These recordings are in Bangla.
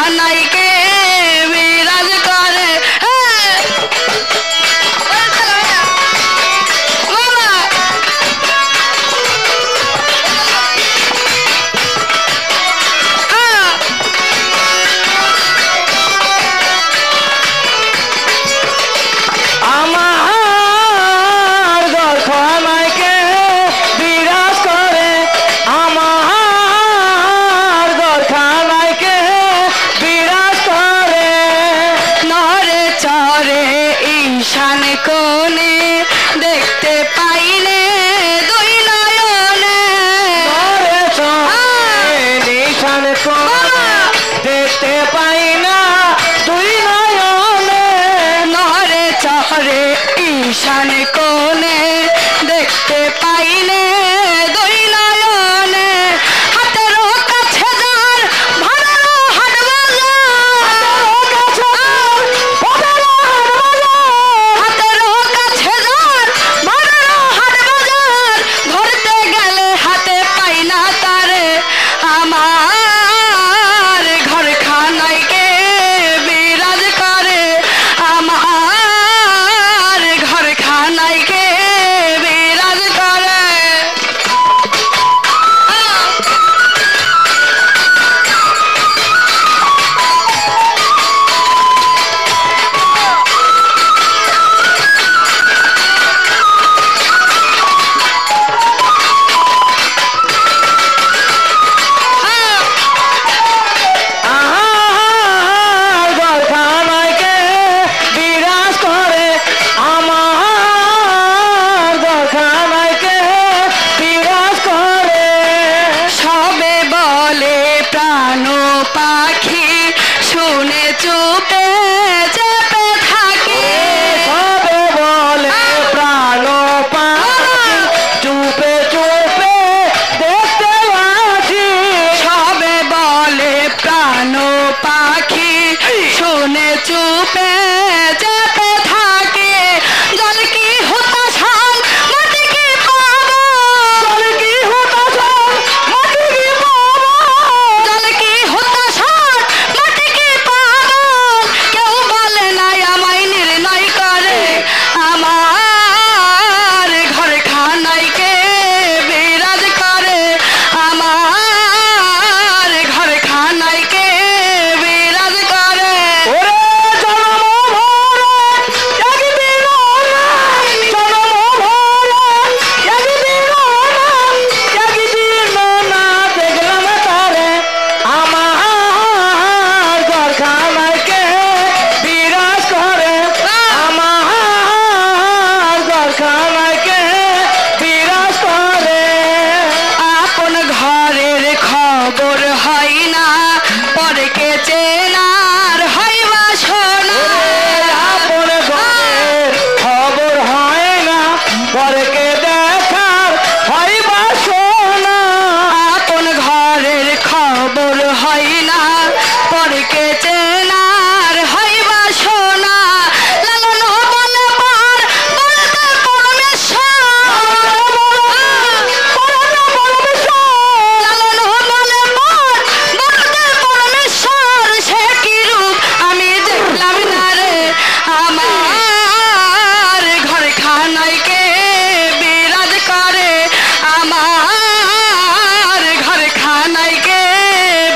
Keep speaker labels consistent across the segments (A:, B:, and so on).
A: ঘরখানায় কে বিরাজ করে কোনে দেখতে পাইলে দুই নয়নে
B: নরে নিশান কোনে দেখতে পাই না দুই নয়নে
A: নরে চরে ঈশান কোনে দেখতে পাইলে দুই নয়নে হাতের কাছে যার ভালো হাট পাখি শুনে চুপে চেপে থাকে
B: সবে বলে প্রাণ পাখি চুপে চুপে দেখতে আসি
A: সবে বলে প্রাণ পাখি শুনে চুপে চেপে থাকে জল কি হতাশান মাটি কি পাবো
B: জল কি হতাশান মাটি কি পাবো
A: জল কি হতাশান মাটি কি পাবো কেউ বলে নাই আমায় নির্ণয় করে আমার ঘরখানায় কে বিরাজ করে আমার ঘরখানায় কে বিরাজ করে
B: ওরে জনম ভরে একদিন জনম ভরে একদিন না দেখলাম তারে আমার ঘরখানায় কে বিরাজ করে আমার ঘরখানায় কে বিরাজ করে
A: আপন ঘরের খবর হয় না পরকে চেনার হইবা শোনা
B: আপন ঘরের খবর হয় না পরকে দেখার হয় বা শোনা
A: আপন ঘরের খবর হয় না পরকে চেনার হইবা শোনা লালন বলে পার বলতে লালন বলে পার বলতে পরমেশ্বর সে কি রূপ আমি দেখলাম না রে আমার ঘরখানায় কে বিরাজ করে আমার ঘরখানায় কে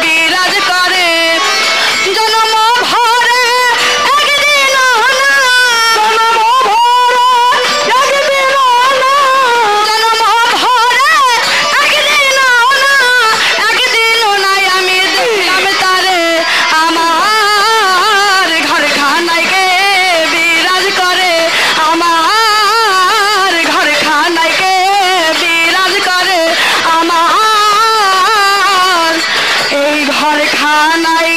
A: বিরাজ করে জনম ভরে একদিন না
B: জনম ভরে একদিন না
A: জনম ভরে একদিন না একদিন নাই আমি দেখলাম তারে আমার ঘরখানায় কে বিরাজ করে আমার ঘরখানায় কে বিরাজ করে আমার এই ঘরখানায়